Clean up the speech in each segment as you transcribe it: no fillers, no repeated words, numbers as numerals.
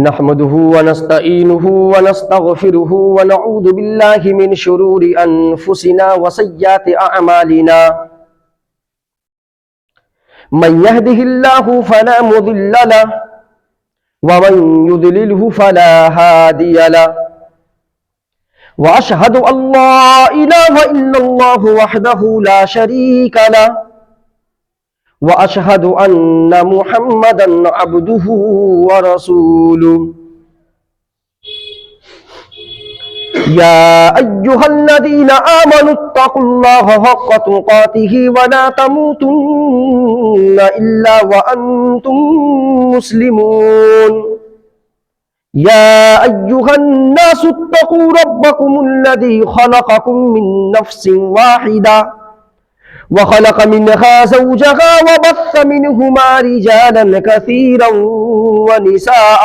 نحمده ونستعينه ونستغفره ونعوذ بالله من شرور أنفسنا وسيئات أعمالنا من يهده الله فلا مضل له ومن يضلله فلا هادي له وأشهد أن لا إله إلا الله وحده لا شريك له وأشهد أن محمدا عبده ورسوله يا أيها الذين آمنوا اتقوا الله حق تقاته ولا تموتن إلا وأنتم مسلمون يا أيها الناس اتقوا ربكم الذي خلقكم من نفس واحدة وخلق منها زوجها وبث منهما رجالا كثيرا ونساء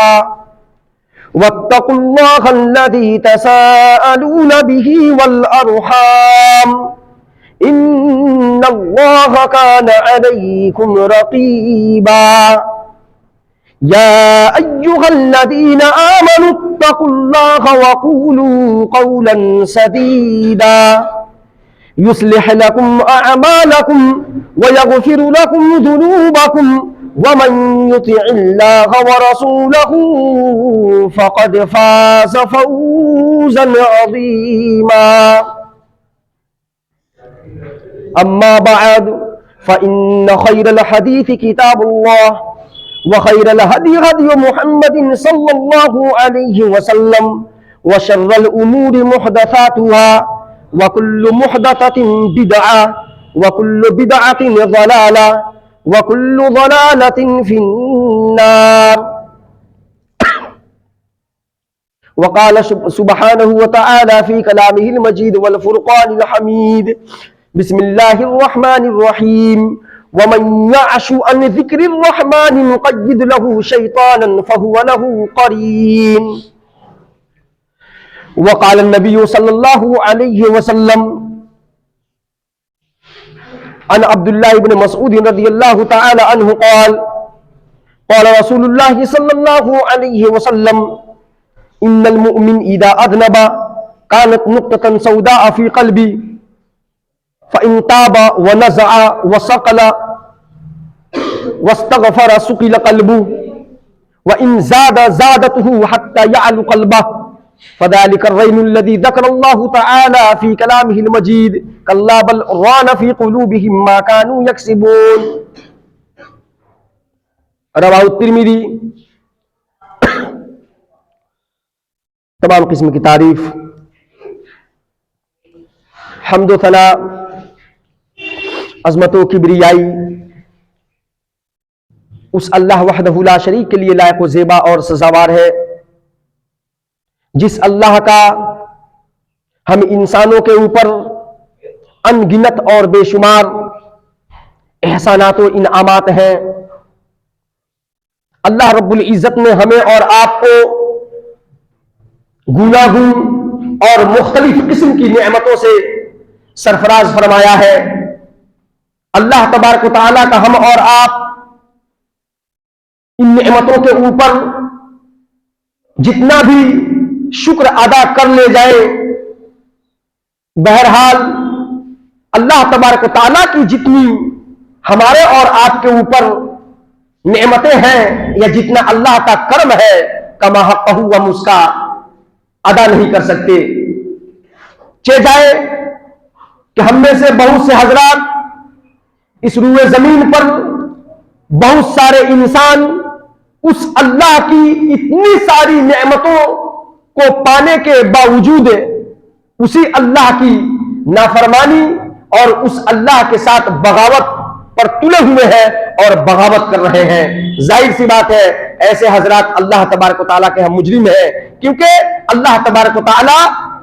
واتقوا الله الذي تساءلون به والأرحام إن الله كان عليكم رقيبا يا أيها الذين آمنوا اتقوا الله وقولوا قولا سديدا يصلح لكم أعمالكم ويغفر لكم ذنوبكم ومن يطع الله ورسوله فقد فاز فوزا عظيما أما بعد فإن خير الحديث كتاب الله وخير الهدي هدي محمد صلى الله عليه وسلم وشر الأمور محدثاتها وكل محدثة بدعة وكل بدعة ضلالة وكل ضلالة في النار وقال سبحانه وتعالى في كلامه المجيد والفرقان الحميد بسم الله الرحمن الرحيم ومن يعش عن ذكر الرحمن نقيض له شيطانا فهو له قرين وقال النبي صلى الله عليه وسلم عن عبد الله بن مسعود رضي الله تعالى عنه قال رسول الله صلى الله عليه وسلم إن المؤمن إذا أذنب كانت نقطة سوداء في قلبي فإن تاب ونزع وصقل واستغفر سقل قلبه وإن زادته حتى يعلو قلبه فذلك الرين الذي ذكر الله تعالى في كلامه المجيد كلا بل ران في قلوبهم ما كانوا يكسبون رواه الترمذی۔ تمام قسم کی تعریف، حمد و ثنا، عظمت و کبریائی اس اللہ وحدہ لا شریک کے لیے لائق و زیبا اور سزاوار ہے، جس اللہ کا ہم انسانوں کے اوپر ان گنت اور بے شمار احسانات و انعامات ہیں۔ اللہ رب العزت نے ہمیں اور آپ کو گوناگون اور مختلف قسم کی نعمتوں سے سرفراز فرمایا ہے۔ اللہ تبارک و تعالیٰ کا ہم اور آپ ان نعمتوں کے اوپر جتنا بھی شکر ادا کر لے جائیں، بہرحال اللہ تبارک و تعالیٰ کی جتنی ہمارے اور آپ کے اوپر نعمتیں ہیں یا جتنا اللہ کا کرم ہے کما حقہ ہم اس کا ادا نہیں کر سکتے۔ چہ جائے کہ ہم میں سے بہت سے حضرات اس روئے زمین پر بہت سارے انسان اس اللہ کی اتنی ساری نعمتوں کو پانے کے باوجود اسی اللہ کی نافرمانی اور اس اللہ کے ساتھ بغاوت پر تلے ہوئے ہیں اور بغاوت کر رہے ہیں۔ ظاہر سی بات ہے ایسے حضرات اللہ تبارک و تعالیٰ کے ہم مجرم ہیں، کیونکہ اللہ تبارک و تعالیٰ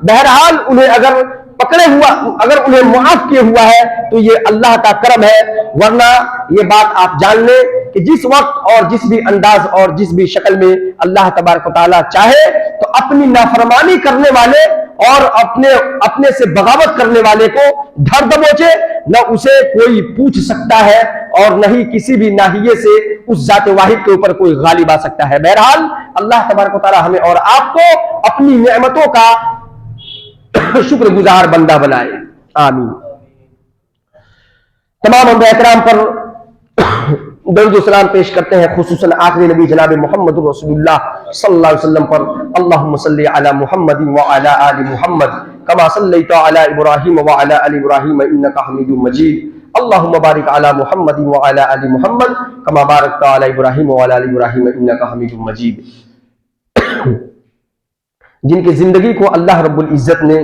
بہرحال انہیں اگر پکڑے ہوا، اگر انہیں معاف کیے ہوا ہے تو یہ اللہ کا کرم ہے، ورنہ یہ بات آپ جان لیں کہ جس وقت اور جس بھی انداز اور جس بھی شکل میں اللہ تبارک و تعالیٰ چاہے تو اپنی نافرمانی کرنے والے اور اپنے سے بغاوت کرنے والے کو دھر دبوچے، نہ اسے کوئی پوچھ سکتا ہے اور نہ ہی کسی بھی ناحیے سے اس ذات واحد کے اوپر کوئی غالب آ سکتا ہے۔ بہرحال اللہ تبارک و تعالی ہمیں اور آپ کو اپنی نعمتوں کا شکر گزار بندہ بنائے، آمین۔ تمام انبیاء اکرام پر درود و سلام پیش کرتے ہیں، خصوصاً آخری نبی جناب محمد رسول اللہ صلی اللہ علیہ وسلم پر۔ اللہم صلی علی محمد وعلی آل محمد کما صلیت علی ابراہیم وعلی آل ابراہیم انک حمید مجید۔ اللہم بارک علی محمد وعلی آل محمد کما بارکت علی ابراہیم وعلی آل ابراہیم انک حمید مجید۔ جن کی زندگی کو اللہ رب العزت نے،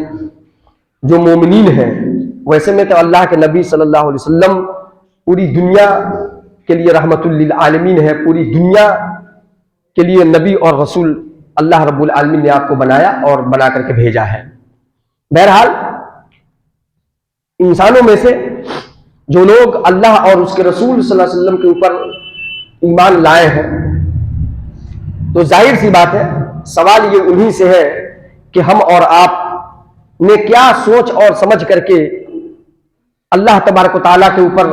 جو مومنین ہیں، ویسے میں تو اللہ کے نبی صلی اللہ علیہ وسلم پوری دنیا کے لیے رحمت للعالمین ہے، پوری دنیا کے لیے نبی اور رسول اللہ رب العالمین نے آپ کو بنایا اور بنا کر کے بھیجا ہے۔ بہرحال انسانوں میں سے جو لوگ اللہ اور اس کے رسول صلی اللہ علیہ وسلم کے اوپر ایمان لائے ہیں، تو ظاہر سی بات ہے، سوال یہ انہی سے ہے کہ ہم اور آپ نے کیا سوچ اور سمجھ کر کے اللہ تبارک و تعالیٰ کے اوپر،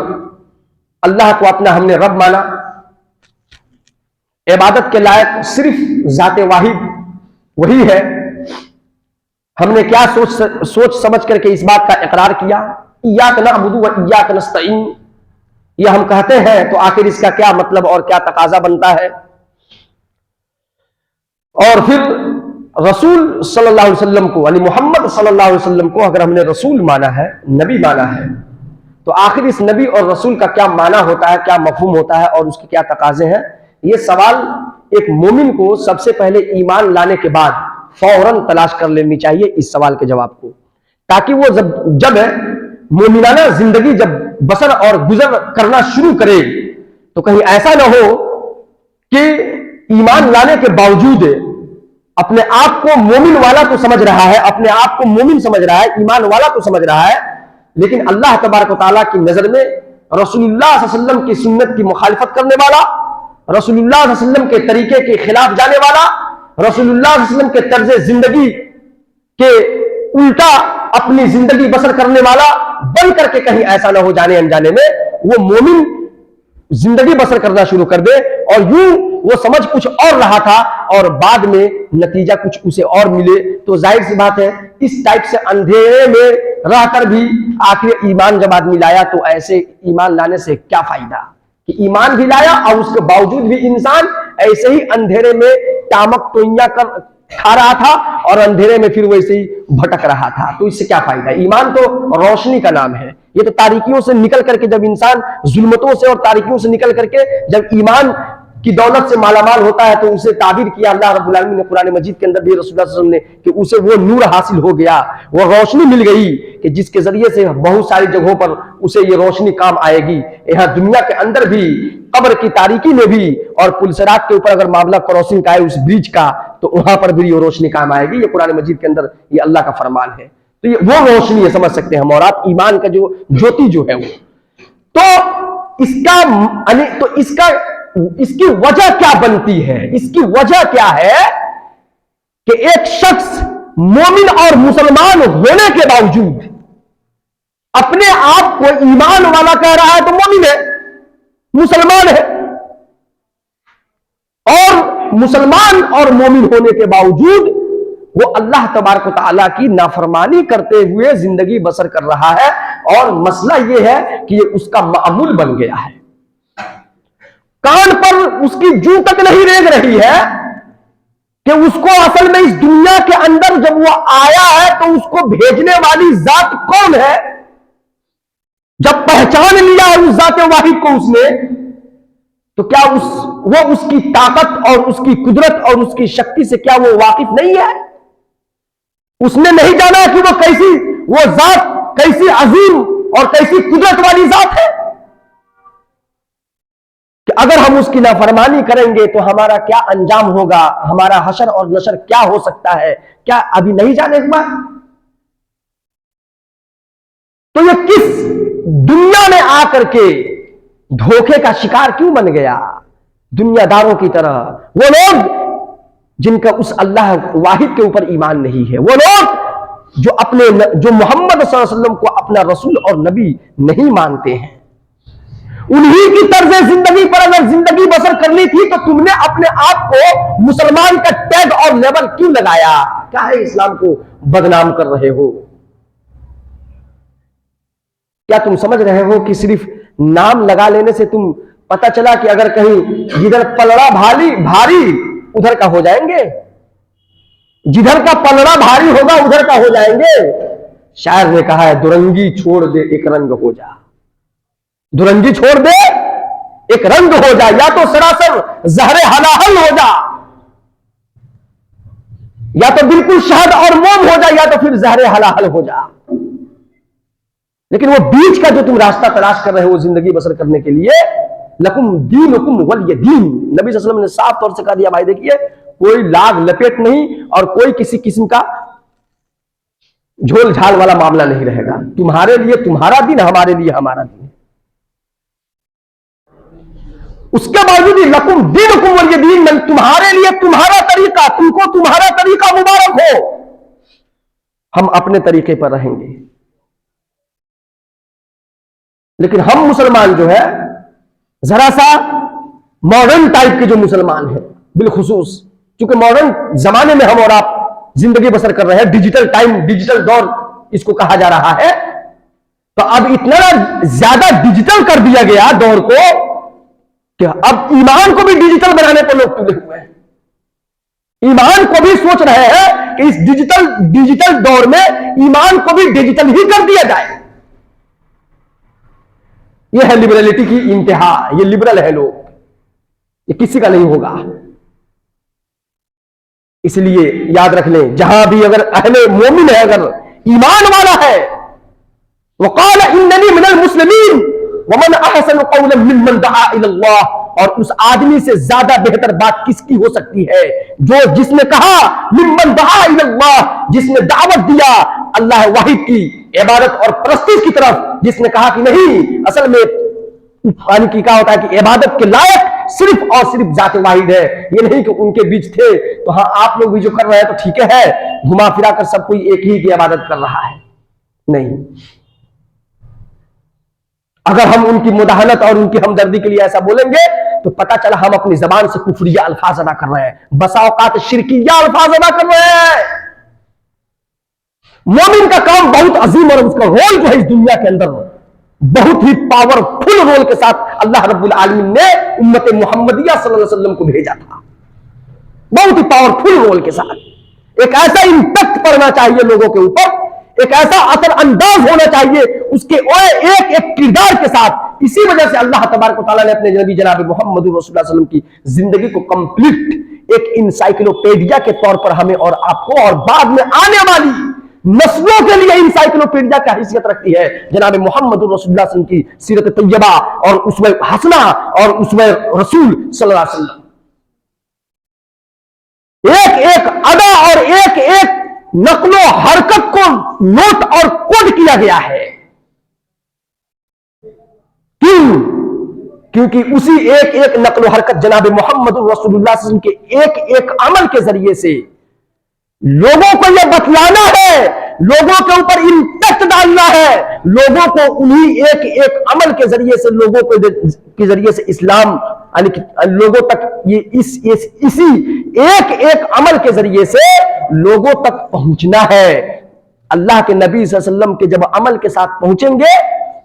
اللہ کو اپنا ہم نے رب مانا، عبادت کے لائق صرف ذات واحد وہی ہے۔ ہم نے کیا سوچ سمجھ کر کے اس بات کا اقرار کیا، ایاک نعبد و ایاک نستعین، یہ ہم کہتے ہیں تو آخر اس کا کیا مطلب اور کیا تقاضا بنتا ہے؟ اور پھر رسول صلی اللہ علیہ وسلم کو، یعنی محمد صلی اللہ علیہ وسلم کو اگر ہم نے رسول مانا ہے، نبی مانا ہے، تو آخر اس نبی اور رسول کا کیا معنی ہوتا ہے، کیا مفہوم ہوتا ہے اور اس کے کیا تقاضے ہیں؟ یہ سوال ایک مومن کو سب سے پہلے ایمان لانے کے بعد فوراً تلاش کر لینی چاہیے اس سوال کے جواب کو، تاکہ وہ جب مومنانہ زندگی جب بسر اور گزر کرنا شروع کرے تو کہیں ایسا نہ ہو کہ ایمان لانے کے باوجود اپنے آپ کو مومن والا تو سمجھ رہا ہے، اپنے آپ کو مومن سمجھ رہا ہے، ایمان والا تو سمجھ رہا ہے، لیکن اللہ تبارک و تعالیٰ کی نظر میں رسول اللہ صلی اللہ علیہ وسلم کی سنت کی مخالفت کرنے والا، رسول اللہ صلی اللہ علیہ وسلم کے طریقے کے خلاف جانے والا، رسول اللہ صلی اللہ علیہ وسلم کے طرز زندگی کے الٹا اپنی زندگی بسر کرنے والا بن کر کے کہیں ایسا نہ ہو جانے انجانے میں وہ مومن زندگی بسر کرنا شروع کر دے اور یوں وہ سمجھ کچھ اور رہا تھا اور بعد میں نتیجہ کچھ اسے اور ملے، تو ظاہر سی بات ہے اس ٹائپ سے اندھیرے میں رہ کر بھی آخر ایمان جب آدمی لایا تو ایسے ایمان لانے سے کیا فائدہ کہ ایمان بھی لایا اور اس کے باوجود بھی انسان ایسے ہی اندھیرے میں ٹامک ٹوئیاں کھا رہا تھا اور اندھیرے میں پھر ویسے ہی بھٹک رہا تھا، تو اس سے کیا فائدہ؟ ایمان تو روشنی کا نام ہے، یہ تو تاریکیوں سے نکل کر کے جب انسان ظلمتوں سے اور تاریکیوں سے نکل کر کے جب ایمان کی دولت سے مالا مال ہوتا ہے تو اسے تعبیر کیا اللہ رب العالمین نے قرآن مجید کے اندر بھی، رسول اللہ صلی اللہ علیہ وسلم نے، کہ اسے وہ نور حاصل ہو گیا، وہ روشنی مل گئی کہ جس کے ذریعے سے بہت ساری جگہوں پر اسے یہ روشنی کام آئے گی، یہاں دنیا کے اندر بھی، قبر کی تاریکی میں بھی، اور پل صراط کے اوپر اگر معاملہ کراسنگ کا ہے اس برج کا تو وہاں پر بھی یہ روشنی کام آئے گی۔ یہ قرآن مجید کے اندر یہ اللہ کا فرمان ہے، تو یہ وہ روشنی ہے، سمجھ سکتے ہیں ہم اور آپ، ایمان کا جو جوتی جو ہے وہ، تو اس کی وجہ کیا بنتی ہے؟ اس کی وجہ کیا ہے کہ ایک شخص مومن اور مسلمان ہونے کے باوجود اپنے آپ کو ایمان والا کہہ رہا ہے تو مومن ہے، مسلمان ہے، اور مسلمان اور مومن ہونے کے باوجود وہ اللہ تبارک و تعالیٰ کی نافرمانی کرتے ہوئے زندگی بسر کر رہا ہے، اور مسئلہ یہ ہے کہ یہ اس کا معمول بن گیا ہے، کان پر اس کی جو تک نہیں ریگ رہی ہے کہ اس کو اصل میں اس دنیا کے اندر جب وہ آیا ہے تو اس کو بھیجنے والی ذات کون ہے؟ جب پہچان لیا ہے اس ذات واحد کو اس نے، تو کیا وہ اس کی طاقت اور اس کی قدرت اور اس کی شکتی سے کیا وہ واقف نہیں ہے؟ اس نے نہیں جانا کہ وہ ذات کیسی عظیم اور کیسی قدرت والی ذات ہے، کہ اگر ہم اس کی نافرمانی کریں گے تو ہمارا کیا انجام ہوگا، ہمارا حشر اور نشر کیا ہو سکتا ہے، کیا ابھی نہیں جانے کے بعد؟ تو یہ کس دنیا میں آ کر کے دھوکے کا شکار کیوں بن گیا؟ دنیا داروں کی طرح، وہ لوگ جن کا اس اللہ واحد کے اوپر ایمان نہیں ہے، وہ لوگ جو محمد صلی اللہ علیہ وسلم کو اپنا رسول اور نبی نہیں مانتے ہیں، انہی کی طرز زندگی پر اگر زندگی بسر کرنی تھی تو تم نے اپنے آپ کو مسلمان کا ٹیگ اور لیبل کیوں لگایا؟ کیا ہے اسلام کو بدنام کر رہے ہو؟ کیا تم سمجھ رہے ہو کہ صرف نام لگا لینے سے تم پتہ چلا کہ اگر کہیں جدھر پلڑا بھاری ادھر کا ہو جائیں گے، جدھر کا پلڑا بھاری ہوگا ادھر کا ہو جائیں گے؟ شاعر نے کہا ہے درنگی چھوڑ دے ایک رنگ ہو جا، درنگی چھوڑ دے ایک رنگ ہو جا، یا تو سراسر زہر حلاحل ہو جا، یا تو بالکل شہد اور موم ہو جا، یا تو پھر زہر حلاحل ہو جا۔ لیکن وہ بیچ کا جو تم راستہ تلاش کر رہے ہو زندگی بسر کرنے کے لیے، لکم دینکم ولی دین، نبی صلی اللہ علیہ وسلم نے صاف طور سے کہا دیا بھائی دیکھیے کوئی لاگ لپیٹ نہیں اور کوئی کسی قسم کا جھول جھال والا معاملہ نہیں رہے گا، تمہارے لیے تمہارا دین، ہمارے لیے ہمارا دین۔ اس کے باوجود لکم دینکم ولی دین، تمہارے لیے تمہارا طریقہ، تم کو تمہارا طریقہ مبارک ہو، ہم اپنے طریقے پر رہیں گے۔ لیکن ہم مسلمان جو ہے ذرا سا ماڈرن ٹائپ کے جو مسلمان ہیں، بالخصوص چونکہ ماڈرن زمانے میں ہم اور آپ زندگی بسر کر رہے ہیں، ڈیجیٹل ٹائم، ڈیجیٹل دور اس کو کہا جا رہا ہے، تو اب اتنا زیادہ ڈیجیٹل کر دیا گیا دور کو کہ اب ایمان کو بھی ڈیجیٹل بنانے پر لوگ تلے ہوئے ہیں، ایمان کو بھی سوچ رہے ہیں کہ اس ڈیجیٹل دور میں ایمان کو بھی ڈیجیٹل ہی کر دیا جائے۔ یہ ہے لبرلٹی کی انتہا، یہ لبرل ہے لوگ، یہ کسی کا نہیں ہوگا۔ اس لیے یاد رکھ لیں، جہاں بھی اگر اہل مومن ہے، اگر ایمان والا ہے، وقال اننی من المسلمین ومن احسن قولا ممن دعا الی اللہ، اور اس آدمی سے زیادہ بہتر بات کس کی ہو سکتی ہے جس نے کہا ممن دعا الی اللہ، جس نے دعوت دیا اللہ واحد کی عبادت اور پرستش کی طرف، جس نے کہا کہ نہیں اصل میں پانی کی کہا ہوتا ہے کہ عبادت کے لائق صرف اور صرف ذات واحد ہے، یہ نہیں کہ ان کے بیچ تھے تو ہاں آپ لوگ بھی جو کر رہے ہیں تو ٹھیک ہے، گھما پھرا کر سب کوئی ایک ہی کی عبادت کر رہا ہے۔ نہیں، اگر ہم ان کی مداحنت اور ان کی ہمدردی کے لیے ایسا بولیں گے تو پتہ چلا ہم اپنی زبان سے کفریہ الفاظ ادا کر رہے ہیں، بسا اوقات شرکیہ الفاظ ادا کر رہے ہیں۔ مومن کا کام بہت عظیم اور اس کا رول جو ہے اس دنیا کے اندر بہت ہی پاورفل رول کے ساتھ اللہ رب العالمین نے امت محمدیہ صلی اللہ علیہ وسلم کو بھیجا تھا، بہت ہی پاورفل رول کے ساتھ۔ ایک ایسا امپیکٹ پڑنا چاہیے لوگوں کے اوپر، ایک ایسا اثر انداز ہونا چاہیے اس کے ایک ایک کردار کے ساتھ۔ اسی وجہ سے اللہ تبارک و تعالیٰ نے اپنے نبی جناب محمد رسول اللہ صلی اللہ علیہ وسلم کی زندگی کو کمپلیٹ ایک انسائکلوپیڈیا کے طور پر ہمیں اور آپ کو اور بعد میں آنے والی نسلوں کے لیے انسائکلوپیڈیا کی حیثیت رکھتی ہے جناب محمد رسول اللہ صلی اللہ علیہ وسلم کی سیرت طیبہ اور اسوہ حسنہ اور اسوہ رسول صلی اللہ علیہ وسلم۔ ایک ایک ادا اور ایک ایک نقل و حرکت کو نوٹ اور کوڈ کیا گیا ہے۔ کیوں؟ کیونکہ اسی ایک ایک نقل و حرکت جناب محمد رسول اللہ صلی اللہ علیہ وسلم کے ایک ایک عمل کے ذریعے سے لوگوں کو یہ بتلانا ہے، لوگوں کے اوپر امپیکٹ ڈالنا ہے، لوگوں کو انہی ایک ایک عمل کے ذریعے سے لوگوں کے ذریعے سے اسلام یعنی لوگوں تک یہ اسی ایک ایک عمل کے ذریعے سے لوگوں تک پہنچنا ہے۔ اللہ کے نبی صلی اللہ علیہ وسلم کے جب عمل کے ساتھ پہنچیں گے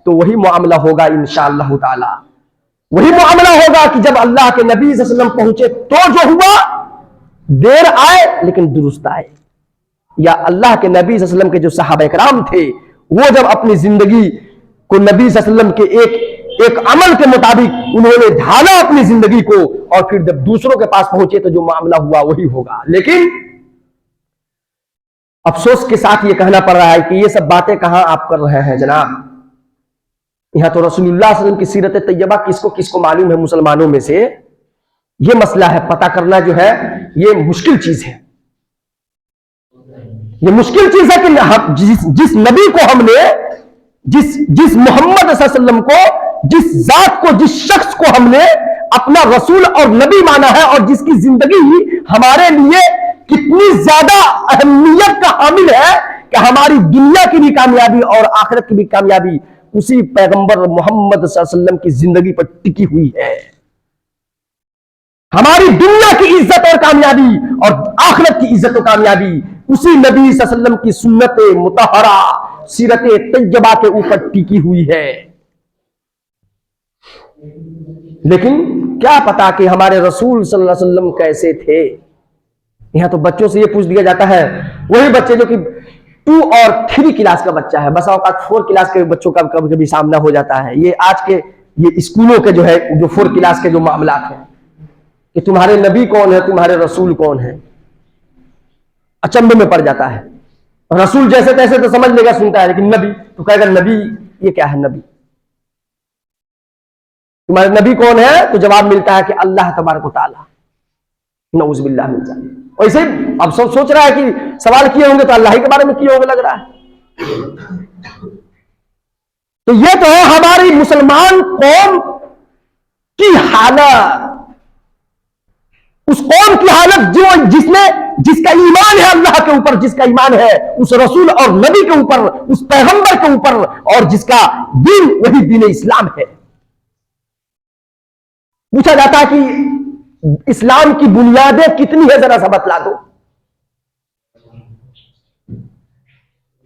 تو وہی معاملہ ہوگا انشاءاللہ تعالی، وہی معاملہ ہوگا کہ جب اللہ کے نبی صلی اللہ علیہ وسلم پہنچے تو جو ہوا دیر آئے لیکن درست آئے، یا اللہ کے نبی صلی اللہ علیہ وسلم کے جو صحابہ کرام تھے وہ جب اپنی زندگی کو نبی صلی اللہ علیہ وسلم کے ایک عمل کے مطابق انہوں نے ڈھالا اپنی زندگی کو، اور پھر جب دوسروں کے پاس پہنچے تو جو معاملہ ہوا وہی ہوگا۔ لیکن افسوس کے ساتھ یہ کہنا پڑ رہا ہے کہ یہ سب باتیں کہاں آپ کر رہے ہیں جناب؟ یہاں تو رسول اللہ صلی اللہ علیہ وسلم کی سیرت طیبہ کس کو معلوم ہے مسلمانوں میں سے؟ یہ مسئلہ ہے، پتہ کرنا جو ہے یہ مشکل چیز ہے، یہ مشکل چیز ہے کہ جس نبی کو ہم نے جس محمد صلی اللہ علیہ وسلم کو، جس ذات کو، جس شخص کو ہم نے اپنا رسول اور نبی مانا ہے اور جس کی زندگی ہمارے لیے کتنی زیادہ اہمیت کا حامل ہے، کہ ہماری دنیا کی بھی کامیابی اور آخرت کی بھی کامیابی اسی پیغمبر محمد صلی اللہ علیہ وسلم کی زندگی پر ٹکی ہوئی ہے. ہماری دنیا کی عزت اور کامیابی اور آخرت کی عزت و کامیابی اسی نبی صلی اللہ علیہ وسلم کی سنت مطہرہ سیرت طیبہ کے اوپر ٹکی ہوئی ہے. لیکن کیا پتا کہ ہمارے رسول صلی اللہ علیہ وسلم کیسے تھے. یہاں تو بچوں سے یہ پوچھ دیا جاتا ہے, وہی بچے جو کہ 2 اور 3 کلاس کا بچہ ہے, بس اوقات 4 کلاس کے بچوں کا کبھی کبھی سامنا ہو جاتا ہے. یہ آج کے یہ اسکولوں کے جو ہے جو 4 کلاس کے جو معاملات ہیں کہ تمہارے نبی کون ہے, تمہارے رسول کون ہے, اچنبے میں پڑ جاتا ہے. رسول جیسے تیسے تو سمجھ لے گا, سنتا ہے, لیکن نبی تو کہے گا نبی یہ کیا ہے, نبی تمہارے نبی کون ہے, تو جواب ملتا ہے کہ اللہ تبارک و تعالی. نعوذ باللہ من ذالک. ویسے اب سب سوچ رہا ہے کہ سوال کیے ہوں گے تو اللہ ہی کے بارے میں کیے ہوں گے لگ رہا ہے. تو یہ تو ہے ہماری مسلمان قوم کی حالت, اس قوم کی حالت جس کا ایمان ہے اللہ کے اوپر, جس کا ایمان ہے اس رسول اور نبی کے اوپر, اس پیغمبر کے اوپر, اور جس کا دین وہی دین اسلام ہے. پوچھا جاتا ہے کہ اسلام کی بنیادیں کتنی ہے, ذرا سا بتلا دو.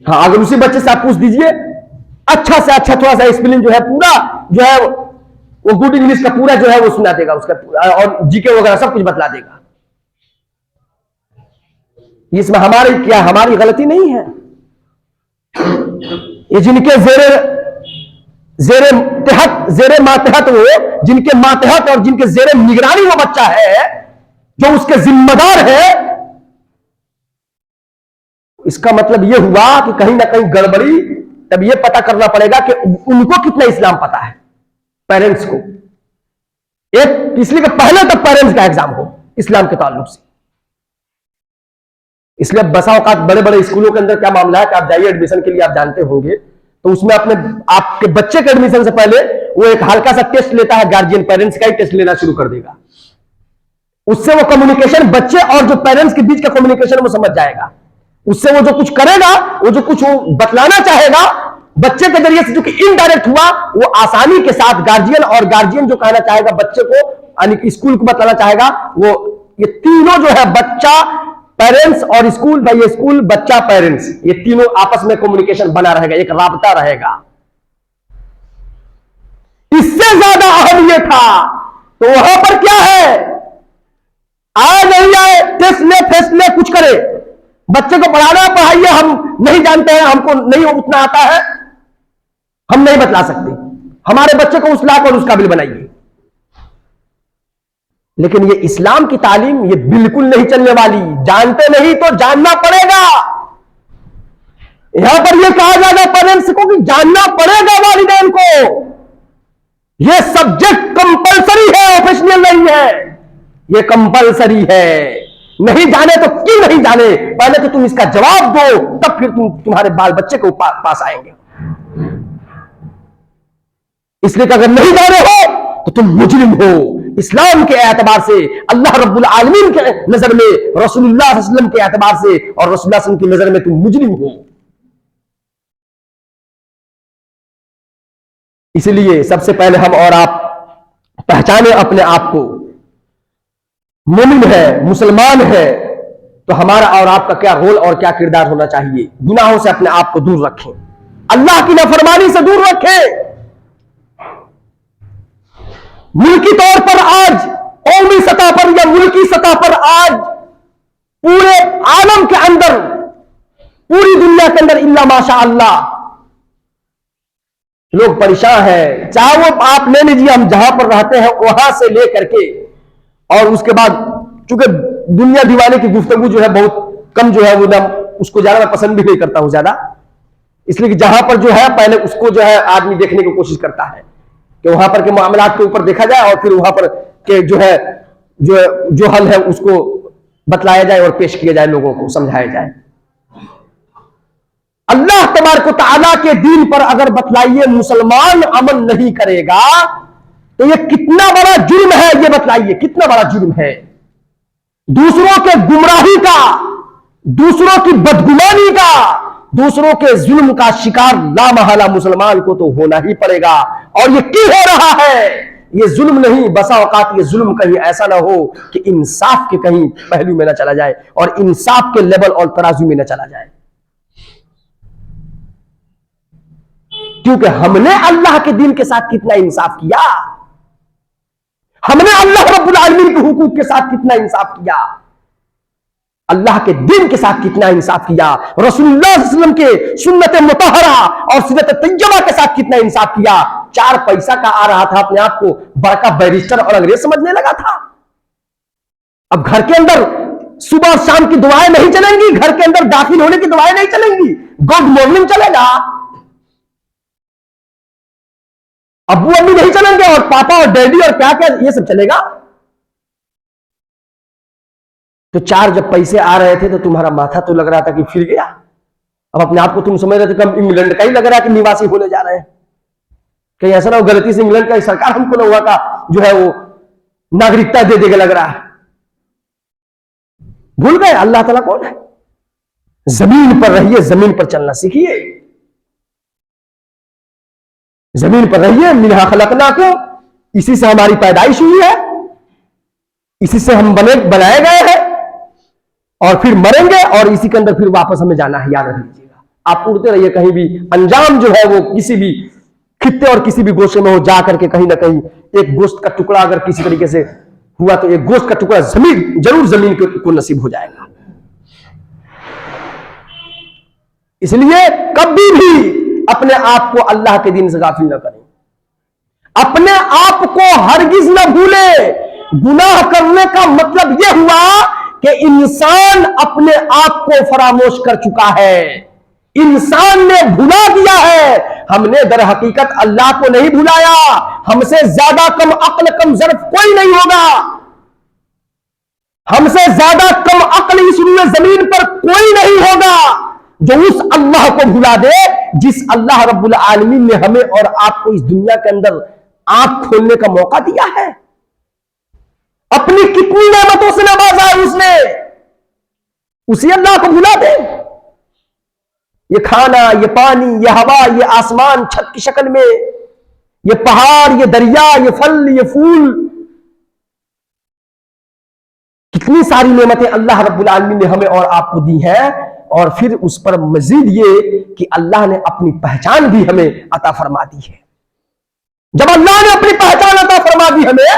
ہاں, اگر اسی بچے سے آپ پوچھ دیجئے, اچھا سے اچھا تھوڑا سا اسپیلنگ جو ہے پورا جو ہے وہ گڈ انگلش کا پورا جو ہے وہ سنا دے گا, اس کا اور جی کے وغیرہ سب کچھ بتلا دے گا. اس میں ہماری غلطی نہیں ہے. یہ جن کے زیر ماتحت وہ, جن کے ماتحت اور جن کے زیر نگرانی وہ بچہ ہے جو اس کے ذمہ دار ہے, اس کا مطلب یہ ہوا کہ کہیں نہ کہیں گڑبڑی. تب یہ پتا کرنا پڑے گا کہ ان کو کتنا اسلام پتا ہے, پیرنٹس کو. ایک اس لیے کہ پہلے تک پیرنٹس کا ایگزام ہو اسلام کے تعلق سے. اس لیے بسا اوقات بڑے بڑے اسکولوں کے اندر کیا معاملہ ہے کہ آپ جائیے ایڈمیشن کے لیے, آپ جانتے ہوں گے, تو اس میں آپ کے بچے کے ایڈمیشن سے پہلے وہ ایک ہلکا سا ٹیسٹ لیتا ہے, گارجین پیرنٹس کا ہی ٹیسٹ لینا شروع کر دے گا. اس سے وہ کمیونیکیشن بچے اور جو پیرنٹس کے بیچ کا کمیونیکیشن وہ سمجھ جائے گا. اس سے وہ جو کچھ کرے گا, وہ جو کچھ بتلانا چاہے گا بچے کے ذریعے سے, جو کہ انڈائریکٹ ہوا, وہ آسانی کے ساتھ گارجین جو کہنا چاہے گا بچے کو, یعنی کہ اسکول کو بتلانا چاہے گا, وہ یہ تینوں جو ہے بچہ پیرنٹس اور اسکول, بھائی اسکول بچہ پیرنٹس, یہ تینوں آپس میں کمیونیکیشن بنا رہے گا, ایک رابطہ رہے گا. اس سے زیادہ اہم یہ تھا. تو وہاں پر کیا ہے, آئے نہیں آئے, ٹیسٹ لے فیسٹ لے, کچھ کرے, بچے کو پڑھانا پڑھائیے, ہم نہیں جانتے ہیں, ہم کو نہیں اتنا آتا ہے, ہم نہیں بتلا سکتے, ہمارے بچے کو اس لاحق اور اس قابل بنائیے. لیکن یہ اسلام کی تعلیم یہ بالکل نہیں چلنے والی. جانتے نہیں تو جاننا پڑے گا. یہاں پر یہ کہا جائے گا پیرنٹس کو کہ جاننا پڑے گا والدین کو. یہ سبجیکٹ کمپلسری ہے, آپشنل نہیں ہے, یہ کمپلسری ہے. نہیں جانے تو کیوں نہیں جانے, پہلے تو تم اس کا جواب دو, تب پھر تمہارے بال بچے کو پاس آئیں گے. اس لیے کہ اگر نہیں جانے ہو تو تم مجرم ہو. اسلام کے اعتبار سے, اللہ رب العالمین کے نظر میں, رسول اللہ صلی اللہ علیہ وسلم کے اعتبار سے, اور رسول اللہ صلی اللہ علیہ وسلم کی نظر میں تم مجرم ہو. اسی لیے سب سے پہلے ہم اور آپ پہچانے اپنے آپ کو, مومن ہے, مسلمان ہے, تو ہمارا اور آپ کا کیا رول اور کیا کردار ہونا چاہیے. گناہوں سے اپنے آپ کو دور رکھیں, اللہ کی نافرمانی سے دور رکھیں. ملکی طور پر آج, قومی سطح پر یا ملکی سطح پر آج پورے عالم کے اندر, پوری دنیا کے اندر الا ماشاء اللہ لوگ پریشان ہیں. چاہے وہ آپ لے لیجیے, ہم جہاں پر رہتے ہیں وہاں سے لے کر کے, اور اس کے بعد چونکہ دنیا دیوانے کی گفتگو جو ہے بہت کم جو ہے وہ اس کو زیادہ میں پسند بھی نہیں کرتا ہوں زیادہ, اس لیے کہ جہاں پر جو ہے پہلے اس کو جو ہے آدمی دیکھنے کی کوشش کرتا ہے کہ وہاں پر کے معاملات کے اوپر دیکھا جائے, اور پھر وہاں پر کے جو ہے جو حل ہے اس کو بتلایا جائے اور پیش کیا جائے, لوگوں کو سمجھایا جائے. اللہ تبارک و تعالیٰ کے دین پر اگر بتلائیے مسلمان عمل نہیں کرے گا تو یہ کتنا بڑا جرم ہے, یہ بتلائیے کتنا بڑا جرم ہے. دوسروں کے گمراہی کا, دوسروں کی بدگمانی کا, دوسروں کے ظلم کا شکار لامحالہ مسلمان کو تو ہونا ہی پڑے گا. اور یہ کیوں ہو رہا ہے؟ یہ ظلم نہیں، بسا اوقات یہ ظلم کہیں ایسا نہ ہو کہ انصاف کے کہیں پہلو میں نہ چلا جائے اور انصاف کے لیول اور ترازو میں نہ چلا جائے. کیونکہ ہم نے اللہ کے دین کے ساتھ کتنا انصاف کیا، ہم نے اللہ رب العالمین کے حقوق کے ساتھ کتنا انصاف کیا، اللہ کے دین کے ساتھ کتنا انصاف کیا، رسول اللہ صلی اللہ علیہ وسلم کے سنت مطہرہ اور سیرت طیبہ کے ساتھ کتنا انصاف کیا. 4 پیسہ کا آ رہا تھا، اپنے آپ کو بڑا بیرسٹر اور انگریز سمجھنے لگا تھا. اب گھر کے اندر صبح اور شام کی دعائیں نہیں چلیں گی، گھر کے اندر داخل ہونے کی دعائیں نہیں چلیں گی، گڈ مارننگ چلے گا، ابو امی نہیں چلیں گے، اور پاپا اور ڈیڈی اور کیا کیا یہ سب چلے گا. تو 4 جب پیسے آ رہے تھے تو تمہارا ماتھا تو لگ رہا تھا کہ پھر گیا. اب اپنے آپ کو تم سمجھ رہے تھے کہ ہم انگلینڈ کا ہی لگ رہا ہے کہ نواسی ہونے جا رہے ہیں. کہیں ایسا نہ ہو غلطی سے انگلینڈ کا سرکار ہم کو نہ ہوا کا جو ہے وہ ناگرکتا دے دے کے لگ رہا ہے. بھول گئے اللہ تعالیٰ کون ہے. زمین پر رہیے، زمین پر چلنا سیکھیے، زمین پر رہیے. منہا خلقناکم، اسی سے ہماری پیدائش ہوئی ہے، اسی سے ہم بنائے گئے ہیں، اور پھر مریں گے اور اسی کے اندر پھر واپس ہمیں جانا ہے. یاد رکھ لیجیے گا. آپ اڑتے رہیے کہیں بھی، انجام جو ہے وہ کسی بھی خطے اور کسی بھی گوشے میں ہو، جا کر کے کہیں نہ کہیں ایک گوشت کا ٹکڑا اگر کسی طریقے سے ہوا تو ایک گوشت کا ٹکڑا ضرور زمین کو نصیب ہو جائے گا. اس لیے کبھی بھی اپنے آپ کو اللہ کے دین سے غافل نہ کریں، اپنے آپ کو ہرگز نہ بھولیں. گناہ کرنے کا مطلب یہ ہوا کہ انسان اپنے آپ کو فراموش کر چکا ہے، انسان نے بھلا دیا ہے. ہم نے در حقیقت اللہ کو نہیں بھلایا. ہم سے زیادہ کم عقل کم ظرف کوئی نہیں ہوگا، ہم سے زیادہ کم عقل اس روئے زمین پر کوئی نہیں ہوگا جو اس اللہ کو بھلا دے جس اللہ رب العالمین نے ہمیں اور آپ کو اس دنیا کے اندر آنکھ کھولنے کا موقع دیا ہے. اپنی کتنی نعمتوں سے نوازا ہے اس نے، اسی اللہ کو بھلا دے. یہ کھانا، یہ پانی، یہ ہوا، یہ آسمان چھت کی شکل میں، یہ پہاڑ، یہ دریا، یہ پھل، یہ پھول، کتنی ساری نعمتیں اللہ رب العالمین نے ہمیں اور آپ کو دی ہیں. اور پھر اس پر مزید یہ کہ اللہ نے اپنی پہچان بھی ہمیں عطا فرما دی ہے. جب اللہ نے اپنی پہچان عطا فرما دی ہمیں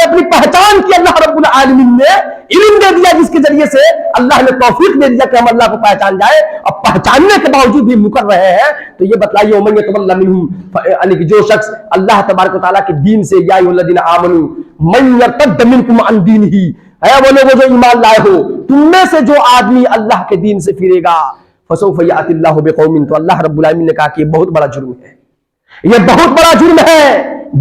اپنی پہچان کی اللہ رب العالمین نے علم دے دیا جس کے ذریعے سے اللہ نے توفیق دے دیا کہ ہم اللہ کو پہچان جائے. اب پہچاننے کے باوجود بھی مکر رہے ہیں تو یہ بتلائیے ومن یتولی منہم، یعنی کہ جو شخص اللہ تبارک و تعالیٰ کے دین سے، یا ایھا الذین آمنوا من یرتد منکم عن دینہ، اے وہ لوگ جو ایمان لائے ہو تم میں سے جو آدمی اللہ کے دین سے پھرے گا، فسوف یأتی اللہ بقوم، تو اللہ رب العالمین نے کہا کہ یہ بہت بڑا جرم ہے، یہ بہت بڑا جرم ہے.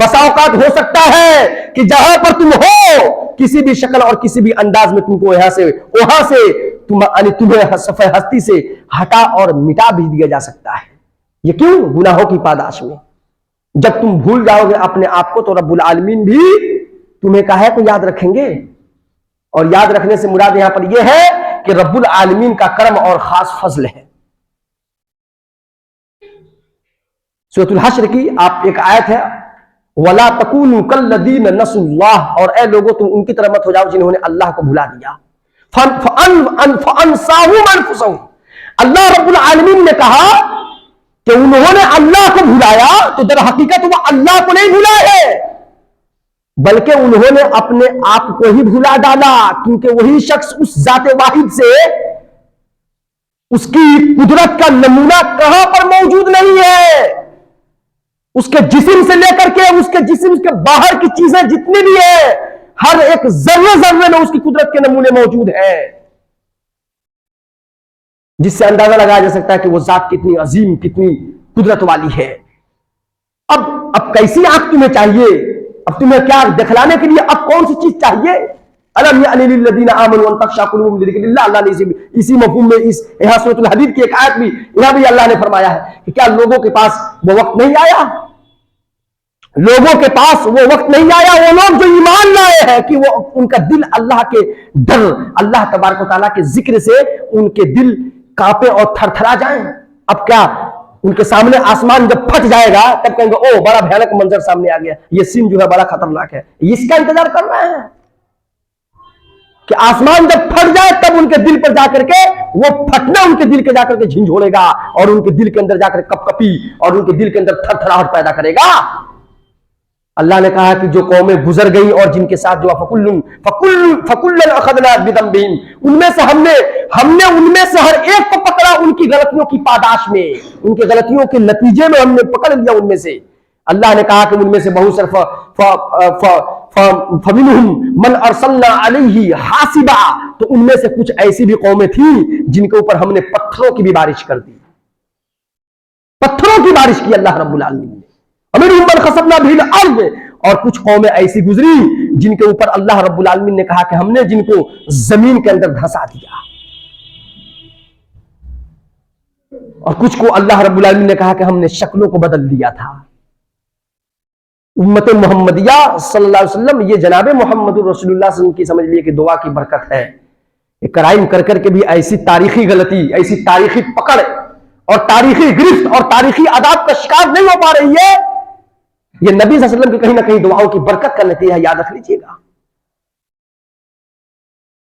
بسا اوقات ہو سکتا ہے کہ جہاں پر تم ہو کسی بھی شکل اور کسی بھی انداز میں تم کو یہاں سے وہاں سے تمہیں صفحہ ہستی سے ہٹا اور مٹا بھی دیا جا سکتا ہے. یہ کیوں؟ گناہوں کی پاداش میں. جب تم بھول جاؤ گے اپنے آپ کو تو رب العالمین بھی تمہیں کہے کو یاد رکھیں گے. اور یاد رکھنے سے مراد یہاں پر یہ ہے کہ رب العالمین کا کرم اور خاص فضل ہے. سورۃ الحشر کی آپ ایک آیت ہے، وَلَا تَكُونُوا كَالَّذِينَ نَسُوا اللَّهَ، اور اے لوگوں تم ان کی طرح مت ہو جاؤ جنہوں نے اللہ کو بھلا دیا. فَأَنسَاهُمْ أَنفُسَهُمْ، اللہ رب العالمین نے کہا کہ انہوں نے اللہ کو بھلایا تو در حقیقت وہ اللہ کو نہیں بھلائے بلکہ انہوں نے اپنے آپ کو ہی بھلا ڈالا، کیونکہ وہی شخص اس ذات واحد سے اس کی قدرت کا نمونہ کہاں پر موجود نہیں ہے. اس کے جسم سے لے کر کے اس کے جسم کے باہر کی چیزیں جتنی بھی ہیں ہر ایک ذرے ذرے میں اس کی قدرت کے نمونے موجود ہیں، جس سے اندازہ لگایا جا سکتا ہے کہ وہ ذات کتنی عظیم، کتنی قدرت والی ہے. اب کیسی آنکھ تمہیں چاہیے؟ اب تمہیں کیا دکھلانے کے لیے اب کون سی چیز چاہیے؟ الم یأن للذین آمنوا ان تخشع قلوبهم لذکر اللہ. اللہ نے اسی مفہوم میں یہاں سورۃ الحدید کی ایک آیت بھی یہاں بھی اللہ نے فرمایا ہے کہ کیا لوگوں کے پاس وہ وقت نہیں آیا، لوگوں کے پاس وہ وقت نہیں آیا، وہ لوگ جو ایمان لائے ہیں کہ وہ ان کا دل اللہ کے ڈر، اللہ تبارک و تعالیٰ کے ذکر سے ان کے دل کانپے اور تھر تھرا جائیں. اب کیا ان کے سامنے آسمان جب پھٹ جائے گا تب کہیں گے او بڑا بھیانک منظر سامنے آ گیا, یہ سین جو ہے بڑا خطرناک ہے. اس کا انتظار کر رہے ہیں کہ آسمان جب پھٹ جائے تب ان کے دل پر جا کر کے وہ پھٹنا ان کے دل کے جا کر کے جھنجھوڑے گا اور ان کے دل کے اندر جا کر کپ کپی اور ان کے دل کے اندر تھر تھراہٹ پیدا کرے گا. اللہ نے کہا کہ جو قومیں گزر گئی اور جن کے ساتھ جو فَكُلًّا أَخَذْنَا بِذَنبِهِمْ, ان میں سے ہم نے ان میں سے ہر ایک کو پکڑا ان کی غلطیوں کی پاداش میں, ان کی غلطیوں کے نتیجے میں ہم نے پکڑ لیا ان میں سے. اللہ نے کہا کہ ان میں سے بہت صرف فَمِنْهُمْ مَنْ أَرْسَلْنَا عَلَيْهِ حَاسِبًا, تو ان میں سے کچھ ایسی بھی قومیں تھیں جن کے اوپر ہم نے پتھروں کی بھی بارش کر دی, پتھروں کی بارش کی اللہ رب العالمین نے. وَمِنْهُمْ مَنْ خَسَفْنَا بِهِ الْأَرْضَ, اور کچھ قومیں ایسی گزری جن کے اوپر اللہ رب العالمین نے کہا کہ ہم نے جن کو زمین کے اندر دھسا دیا, اور کچھ کو اللہ رب العالمین نے کہا کہ ہم نے شکلوں کو بدل دیا تھا. امت محمدیہ صلی اللہ علیہ وسلم, یہ جناب محمد رسول اللہ صلی اللہ علیہ وسلم کی سمجھ لیے کہ دعا کی برکت ہے. کرائم کر کر کے بھی ایسی تاریخی غلطی, ایسی تاریخی پکڑ اور تاریخی گرفت اور تاریخی عذاب کا شکار نہیں ہو پا رہی ہے. یہ نبی صلی اللہ علیہ وسلم کی کہیں نہ کہیں دعاؤں کی برکت کا نتیجہ ہے, یاد رکھ لیجئے گا.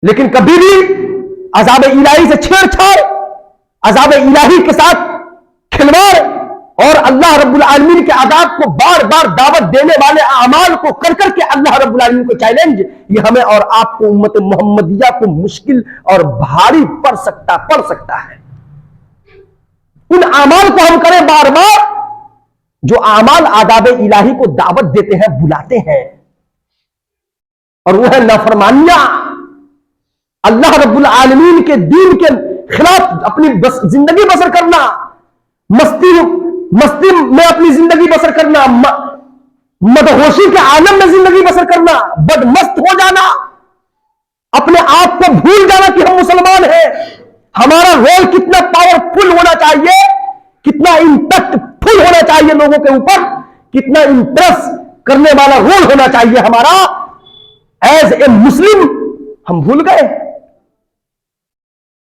لیکن کبھی بھی عذاب الہی سے چھیڑ چھاڑ, عذاب الہی کے ساتھ کھلواڑ اور اللہ رب العالمین کے عذاب کو بار بار دعوت دینے والے اعمال کو کر کر کے اللہ رب العالمین کو چیلنج, یہ ہمیں اور آپ کو امت محمدیہ کو مشکل اور بھاری پڑ سکتا ہے. ان اعمال کو ہم کریں بار بار جو اعمال آداب الہی کو دعوت دیتے ہیں, بلاتے ہیں, اور وہ ہے نافرمانیاں, اللہ رب العالمین کے دین کے خلاف اپنی زندگی بسر کرنا, مستی میں اپنی زندگی بسر کرنا, مدہوشی کے عالم میں زندگی بسر کرنا, بدمست ہو جانا, اپنے آپ کو بھول جانا کہ ہم مسلمان ہیں. ہمارا رول کتنا پاورفل ہونا چاہیے, کتنا امپیکٹ فل ہونا چاہیے لوگوں کے اوپر, کتنا امپریس کرنے والا رول ہونا چاہیے ہمارا ایز اے مسلم, ہم بھول گئے.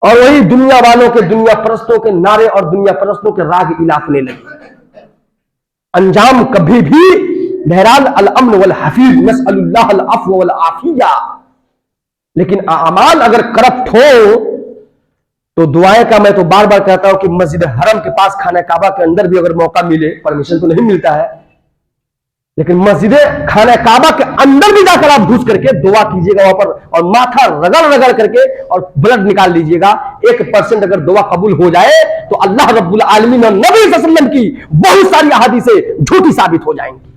اور وہی دنیا والوں کے, دنیا پرستوں کے نعرے اور دنیا پرستوں کے راگ الاپنے لگے. انجام کبھی بھی بہرحال الامن والحفیظ, نسأل اللہ العفو والعافیہ, لیکن اعمال اگر کرپٹ ہو تو دعائیں کا میں تو بار بار کہتا ہوں کہ مسجد حرم کے پاس خانہ کعبہ کے اندر بھی اگر موقع ملے, پرمیشن تو نہیں ملتا ہے, لیکن مسجد خانہ کعبہ کے اندر بھی جا کر آپ گھس کر کے دعا کیجیے گا وہاں پر, اور ماتھا رگڑ کر کے اور بلڈ نکال لیجیے گا. 1% اگر دعا قبول ہو جائے تو اللہ رب العالمین اور نبی صلی اللہ علیہ وسلم کی بہت ساری احادیثیں جھوٹی ثابت ہو جائیں گی.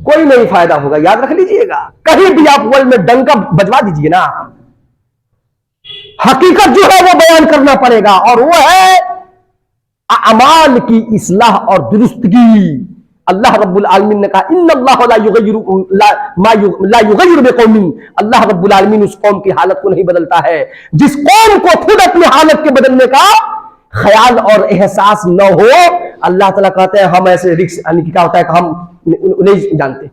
کوئی نہیں فائدہ ہوگا, یاد رکھ لیجیے گا. کہیں بھی آپ ورلڈ میں ڈنکا بجوا دیجیے نا, حقیقت جو ہے وہ بیان کرنا پڑے گا, اور وہ ہے اعمال کی اصلاح اور درستگی. اللہ رب العالمین نے کہا ان اللہ لا یغیر بقوم, اللہ رب العالمین اس قوم کی حالت کو نہیں بدلتا ہے جس قوم کو خود اپنی حالت کے بدلنے کا خیال اور احساس نہ ہو. اللہ تعالیٰ کہتے ہیں ہم ایسے رکس, یعنی کیا ہوتا ہے کہ ہم نہیں جانتے,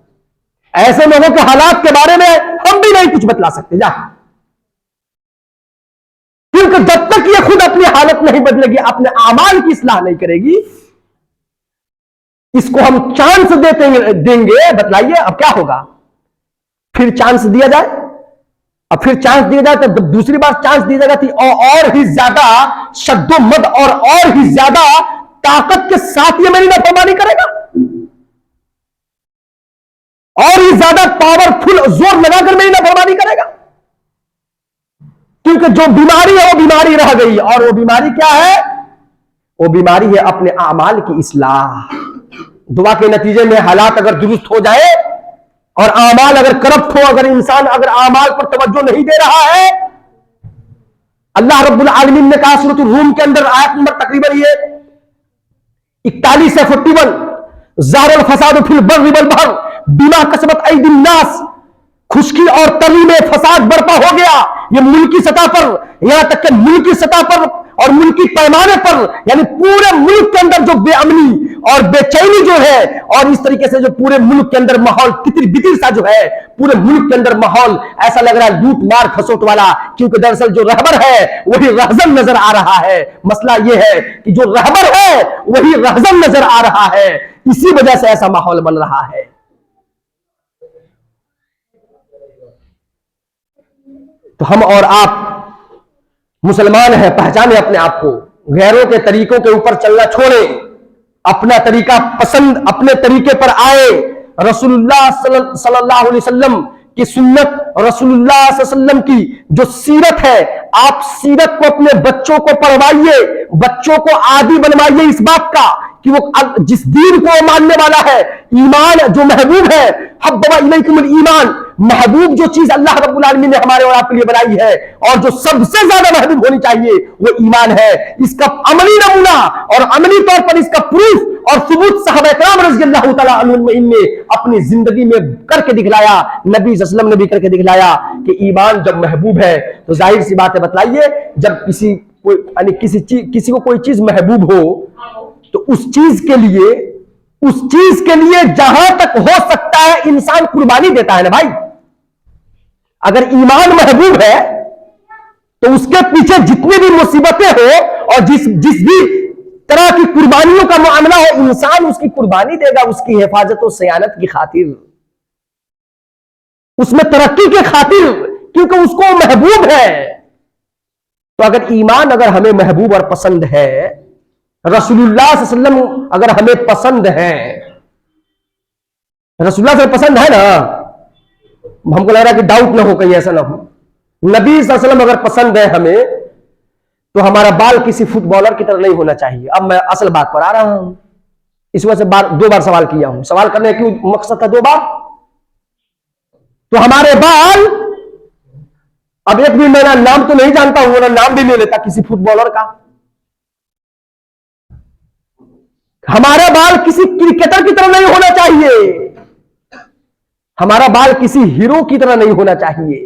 ایسے لوگوں کے حالات کے بارے میں ہم بھی نہیں کچھ بتلا سکتے. جا, کیونکہ جب تک یہ خود اپنی حالت نہیں بدلے گی, اپنے اعمال کی اصلاح نہیں کرے گی, اس کو ہم چانس دیں گے. بتلائیے اب کیا ہوگا؟ پھر چانس دیا جائے, اب پھر چانس دیا جائے تو دوسری بار چانس دی جائے گا اور ہی زیادہ شد و مد اور ہی زیادہ طاقت کے ساتھ یہ میری نافرمانی کرے گا, اور ہی زیادہ پاورفل زور لگا کر میری نافرمانی کرے گا. کیونکہ جو بیماری ہے وہ بیماری رہ گئی, اور وہ بیماری کیا ہے؟ وہ بیماری ہے اپنے اعمال کی اصلاح. دعا کے نتیجے میں حالات اگر درست ہو جائے اور اعمال اگر کرپٹ ہو, اگر انسان اگر اعمال پر توجہ نہیں دے رہا ہے, اللہ رب العالمین نے کہا سورۃ الروم کے اندر آیت نمبر تقریباً یہ 41 سے 41, ظاہر الفساد فی البر والبحر بما کسبت ایدی الناس, خشکی اور تری میں فساد برپا ہو گیا. یہ ملکی سطح پر, یہاں تک کہ ملکی سطح پر اور ملکی پیمانے پر یعنی پورے ملک کے اندر جو بے امنی اور بے چینی جو ہے اور اس طریقے سے جو پورے ملک کے اندر ماحول تتر بتر سا جو ہے پورے ملک کے اندر ماحول ایسا لگ رہا ہے لوٹ مار کھسوٹ والا، کیونکہ دراصل جو رہبر ہے وہی رہزن نظر آ رہا ہے۔ مسئلہ یہ ہے کہ جو رہبر ہے وہی رہزن نظر آ رہا ہے، اسی وجہ سے ایسا ماحول بن رہا ہے۔ تو ہم اور آپ مسلمان ہیں، پہچانے اپنے آپ کو، غیروں کے طریقوں کے اوپر چلنا چھوڑیں، اپنا طریقہ پسند اپنے طریقے پر آئے، رسول اللہ صلی اللہ علیہ وسلم کی سنت، رسول اللہ صلی اللہ علیہ وسلم کی جو سیرت ہے، آپ سیرت کو اپنے بچوں کو پڑھوائیے، بچوں کو عادی بنوائیے اس بات کا کہ وہ جس دین کو ماننے والا ہے، ایمان جو محبوب ہے، حبب الیکم الایمان، محبوب جو چیز اللہ رب العالمین نے ہمارے اور آپ کے لیے بنائی ہے اور جو سب سے زیادہ محبوب ہونی چاہیے وہ ایمان ہے۔ اس کا عملی نمونہ اور عملی طور پر اس کا پروف اور ثبوت صحابہ کرام رضی اللہ تعالیٰ عنہم نے اپنی زندگی میں کر کے دکھلایا، نبی صلی اللہ علیہ وسلم نے بھی کر کے دکھلایا کہ ایمان جب محبوب ہے تو ظاہر سی بات ہے، بتلائیے جب کسی کو کوئی چیز محبوب ہو تو اس چیز کے لیے جہاں تک ہو سکتا ہے انسان قربانی دیتا ہے نا بھائی۔ اگر ایمان محبوب ہے تو اس کے پیچھے جتنی بھی مصیبتیں ہو اور جس بھی طرح کی قربانیوں کا معاملہ ہو، انسان اس کی قربانی دے گا، اس کی حفاظت و صیانت کی خاطر، اس میں ترقی کی خاطر، کیونکہ اس کو محبوب ہے۔ تو اگر ایمان اگر ہمیں محبوب اور پسند ہے، رسول اللہ صلی اللہ علیہ وسلم اگر ہمیں پسند ہے، رسول اللہ سے پسند ہے نا، ہم کو لگ رہا ہے کہ ڈاؤٹ نہ ہو، کہیں ایسا نہ ہو، نبی صلی اللہ علیہ وسلم اگر پسند ہے ہمیں تو ہمارا بال کسی فٹ بالر کی طرح نہیں ہونا چاہیے۔ اب میں اصل بات پر آ رہا ہوں، اس وجہ سے دو بار سوال کیا ہوں، سوال کرنے کا کیوں مقصد تھا دو بار؟ تو ہمارے بال، اب ایک بھی میں نام تو نہیں جانتا ہوں، ورنہ نام بھی لے لیتا کسی فٹ بالر کا، ہمارا بال کسی کرکٹر کی طرح نہیں ہونا چاہیے، ہمارا بال کسی ہیرو کی طرح نہیں ہونا چاہیے،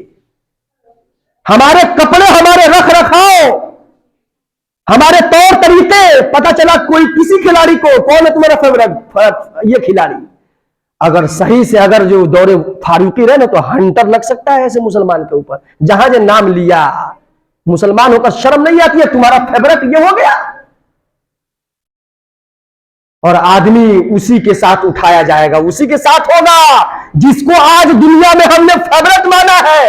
ہمارے کپڑے، ہمارے رکھ رکھاؤ، ہمارے طور طریقے، پتہ چلا کوئی کسی کھلاڑی کو، کون ہے تمہارا فیورٹ یہ کھلاڑی، اگر صحیح سے اگر جو دور فاروقی رہے نا تو ہنٹر لگ سکتا ہے ایسے مسلمان کے اوپر، جہاں جو نام لیا، مسلمان ہو کر شرم نہیں آتی ہے، تمہارا فیورٹ یہ ہو گیا، اور آدمی اسی کے ساتھ اٹھایا جائے گا، اسی کے ساتھ ہوگا جس کو آج دنیا میں ہم نے فیورٹ مانا ہے۔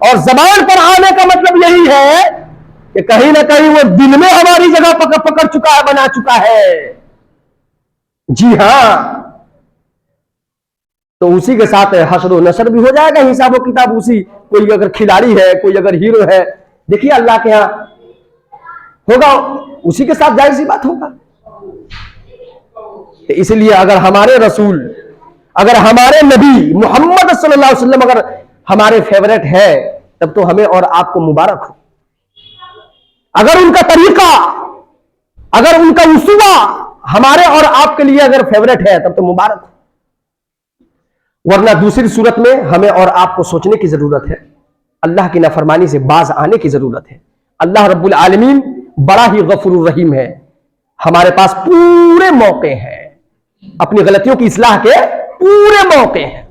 اور زبان پر آنے کا مطلب یہی ہے کہ کہیں نہ کہیں وہ دل میں ہماری جگہ پکڑ چکا ہے، بنا چکا ہے۔ جی ہاں، تو اسی کے ساتھ حشر و نشر بھی ہو جائے گا، حساب و کتاب اسی، کوئی اگر کھلاڑی ہے، کوئی اگر ہیرو ہے، دیکھیے اللہ کے ہاں ہوگا، اسی کے ساتھ ظاہر سی بات ہوگا۔ اس لیے اگر ہمارے رسول، اگر ہمارے نبی محمد صلی اللہ علیہ وسلم اگر ہمارے فیورٹ ہے تب تو ہمیں اور آپ کو مبارک ہو۔ اگر ان کا طریقہ، اگر ان کا اسوہ ہمارے اور آپ کے لیے اگر فیورٹ ہے تب تو مبارک ہو، ورنہ دوسری صورت میں ہمیں اور آپ کو سوچنے کی ضرورت ہے، اللہ کی نافرمانی سے باز آنے کی ضرورت ہے۔ اللہ رب العالمین بڑا ہی غفور الرحیم ہے، ہمارے پاس پورے موقع ہیں، اپنی غلطیوں کی اصلاح کے پورے موقع ہیں۔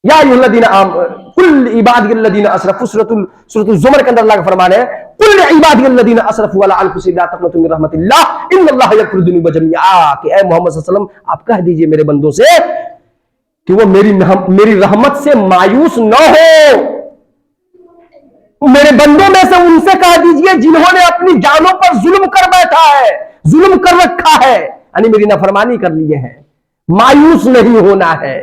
یا ایھا الذین آمنوا قل عبادی الذین اسرفوا، سورۃ الزمر کے اندر اللہ کا فرمان ہے، قل عبادی الذین اسرفوا علی انفسہم لا تقنطوا من رحمۃ اللہ ان اللہ یغفر الذنوب جميعا، کہ اے محمد صلی اللہ علیہ وسلم آپ کہہ دیجئے میرے بندوں سے کہ وہ میری رحمت سے مایوس نہ ہو۔ میرے بندوں میں سے ان سے کہہ دیجئے جنہوں نے اپنی جانوں پر ظلم کر بیٹھا ہے، ظلم کر رکھا ہے، یعنی میری نافرمانی کر لیے ہیں، مایوس نہیں ہونا ہے،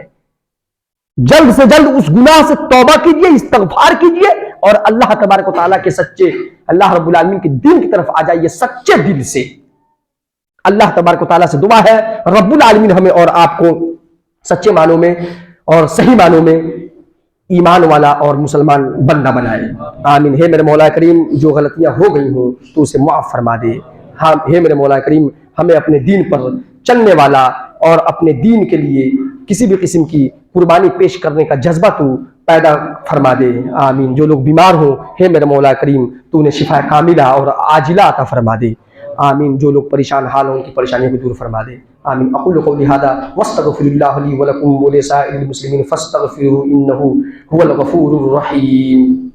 جلد سے جلد اس گناہ سے توبہ کیجئے، استغفار کیجئے اور اللہ تبارک و تعالیٰ کے سچے، اللہ رب العالمین کے دین کی طرف آ جائیے سچے دل سے۔ اللہ تبارک و تعالیٰ سے دعا ہے رب العالمین ہمیں اور آپ کو سچے معنوں میں اور صحیح معنوں میں ایمان والا اور مسلمان بندہ بنائے، آمین۔ ہے میرے مولا کریم جو غلطیاں ہو گئی ہوں تو اسے معاف فرما دے، ہاں ہے میرے مولا کریم ہمیں اپنے دین پر چلنے والا اور اپنے دین کے لیے کسی بھی قسم کی قربانی پیش کرنے کا جذبہ تو پیدا فرما دے. آمین. جو لوگ بیمار ہوں ہے میرے مولا کریم تو انہیں شفا کاملہ اور عاجلہ عطا فرما دے. آمین. جو لوگ پریشان حال ہوں ان کی پریشانیوں کو دور فرما دے. آمین. اقول قولی ھذا واستغفر اللہ لی ولکم ولسائر المسلمین فاستغفروہ انہ ھو الغفور الرحیم.